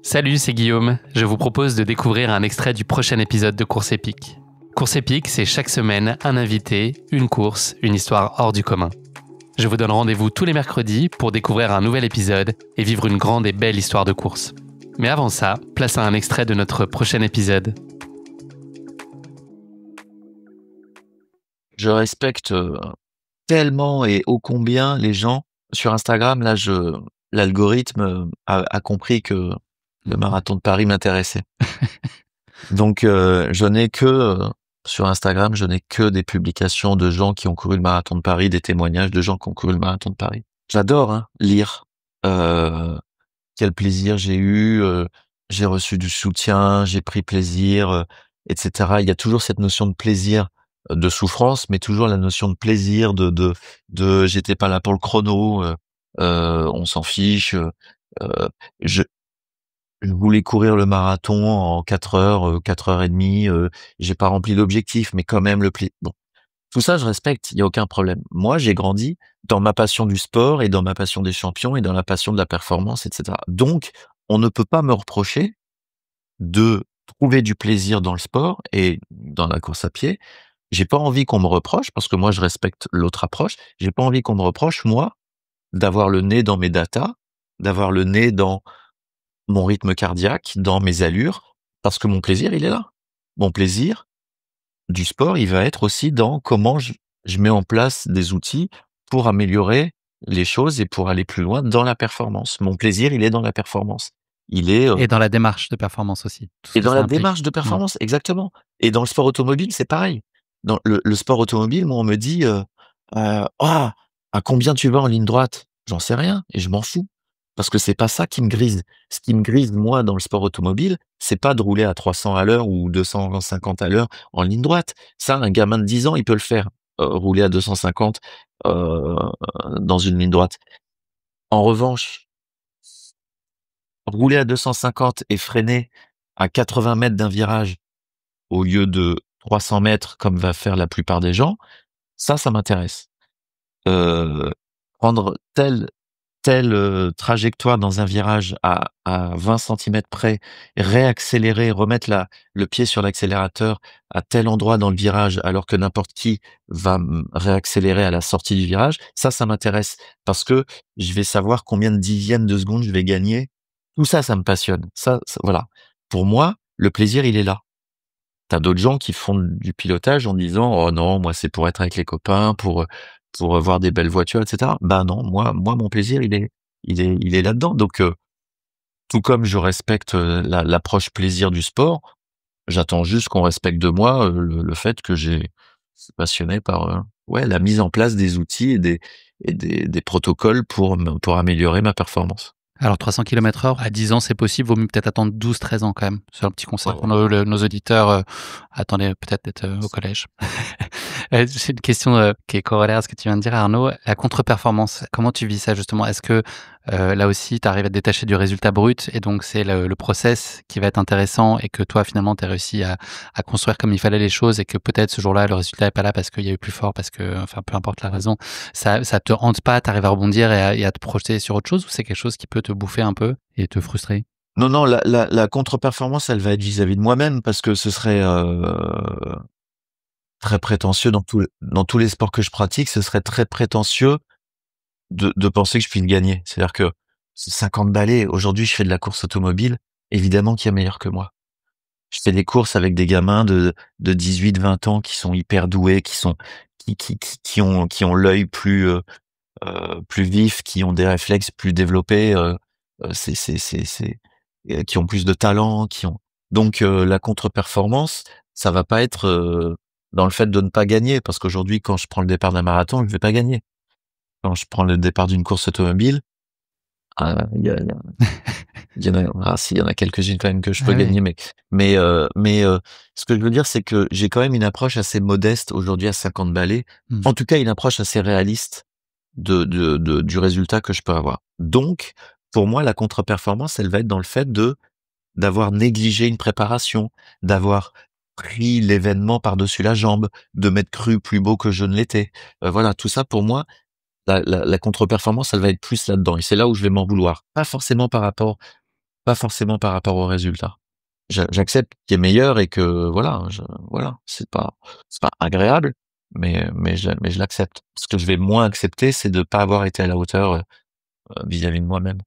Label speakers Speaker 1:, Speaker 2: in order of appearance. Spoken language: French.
Speaker 1: Salut, c'est Guillaume. Je vous propose de découvrir un extrait du prochain épisode de Course épique. Course épique, c'est chaque semaine un invité, une course, une histoire hors du commun. Je vous donne rendez-vous tous les mercredis pour découvrir un nouvel épisode et vivre une grande et belle histoire de course. Mais avant ça, place à un extrait de notre prochain épisode.
Speaker 2: Je respecte tellement et ô combien les gens sur Instagram. Là, l'algorithme a compris que le marathon de Paris m'intéressait. Donc, sur Instagram, je n'ai que des publications de gens qui ont couru le marathon de Paris, des témoignages de gens qui ont couru le marathon de Paris. J'adore lire. Quel plaisir j'ai eu. J'ai reçu du soutien, j'ai pris plaisir, etc. Il y a toujours cette notion de plaisir, de souffrance, mais toujours la notion de plaisir, de j'étais pas là pour le chrono, on s'en fiche. Je, je voulais courir le marathon en 4 heures, 4 heures et demie. J'ai pas rempli l'objectif, mais quand même bon, tout ça je respecte, il y a aucun problème. Moi, j'ai grandi dans ma passion du sport et dans ma passion des champions et dans la passion de la performance, etc. Donc, on ne peut pas me reprocher de trouver du plaisir dans le sport et dans la course à pied. J'ai pas envie qu'on me reproche, parce que moi je respecte l'autre approche, j'ai pas envie qu'on me reproche, moi, d'avoir le nez dans mes datas, d'avoir le nez dans mon rythme cardiaque, dans mes allures, parce que mon plaisir, il est là. Mon plaisir du sport, il va être aussi dans comment je mets en place des outils pour améliorer les choses et pour aller plus loin dans la performance. Mon plaisir, il est dans la performance. Il est
Speaker 1: Et dans la démarche de performance aussi.
Speaker 2: et dans la démarche de performance, exactement. Et dans le sport automobile, c'est pareil. Dans le sport automobile, moi, on me dit à combien tu vas en ligne droite? J'en sais rien et je m'en fous. Parce que c'est pas ça qui me grise. Ce qui me grise, moi, dans le sport automobile, c'est pas de rouler à 300 à l'heure ou 250 à l'heure en ligne droite. Ça, un gamin de 10 ans, il peut le faire. Rouler à 250 dans une ligne droite. En revanche, rouler à 250 et freiner à 80 mètres d'un virage au lieu de 300 mètres comme va faire la plupart des gens, ça m'intéresse. Prendre telle trajectoire dans un virage à 20 centimètres près, réaccélérer, remettre le pied sur l'accélérateur à tel endroit dans le virage, alors que n'importe qui va réaccélérer à la sortie du virage, ça m'intéresse, parce que je vais savoir combien de dixièmes de seconde je vais gagner. Tout ça me passionne. Voilà. Pour moi, le plaisir, il est là. T'as d'autres gens qui font du pilotage en disant oh non, moi c'est pour être avec les copains, pour voir des belles voitures, etc. Ben non, moi mon plaisir il est là-dedans. Donc tout comme je respecte l'approche plaisir du sport, j'attends juste qu'on respecte de moi le fait que j'ai suis passionné par la mise en place des outils et des protocoles pour améliorer ma performance.
Speaker 1: Alors 300 km/h à 10 ans, c'est possible. Vaut mieux peut-être attendre 12-13 ans quand même. C'est un petit conseil
Speaker 2: Ouais.
Speaker 1: pour nos auditeurs. Attendez peut-être d'être au collège. C'est une question qui est corollaire à ce que tu viens de dire, Arnaud. La contre-performance, comment tu vis ça justement? Est-ce que là aussi, tu arrives à te détacher du résultat brut et donc c'est le process qui va être intéressant et que toi, finalement, tu as réussi à construire comme il fallait les choses et que peut-être ce jour-là, le résultat n'est pas là parce qu'il y a eu plus fort, parce que, enfin, peu importe la raison, ça te hante pas, tu arrives à rebondir et à te projeter sur autre chose, ou c'est quelque chose qui peut te bouffer un peu et te frustrer?
Speaker 2: Non, la contre-performance, elle va être vis-à-vis de moi-même, parce que ce serait très prétentieux dans tous les sports que je pratique, ce serait très prétentieux de penser que je puisse gagner. C'est-à-dire que 50 balais, aujourd'hui, je fais de la course automobile, évidemment qu'il y a meilleur que moi. Je fais des courses avec des gamins de 18, 20 ans qui sont hyper doués, qui ont l'œil plus vif, qui ont des réflexes plus développés, qui ont plus de talent, donc la contre-performance, ça va pas être dans le fait de ne pas gagner, parce qu'aujourd'hui, quand je prends le départ d'un marathon, je vais pas gagner. Quand je prends le départ d'une course automobile, il y en a, s'il y en a quelques-unes quand même que je peux gagner, mais ce que je veux dire, c'est que j'ai quand même une approche assez modeste aujourd'hui à 50 balais. En tout cas, une approche assez réaliste du résultat que je peux avoir. Donc, pour moi, la contre-performance, elle va être dans le fait d'avoir négligé une préparation, d'avoir pris l'événement par-dessus la jambe, de m'être cru plus beau que je ne l'étais. Voilà, tout ça pour moi, la contre-performance, elle va être plus là-dedans, et c'est là où je vais m'en vouloir. Pas forcément par rapport pas forcément par rapport aux résultats. J'accepte qu'il est meilleur et que voilà, c'est pas agréable, mais je l'accepte. Ce que je vais moins accepter, c'est de pas avoir été à la hauteur, vis-à-vis de moi-même.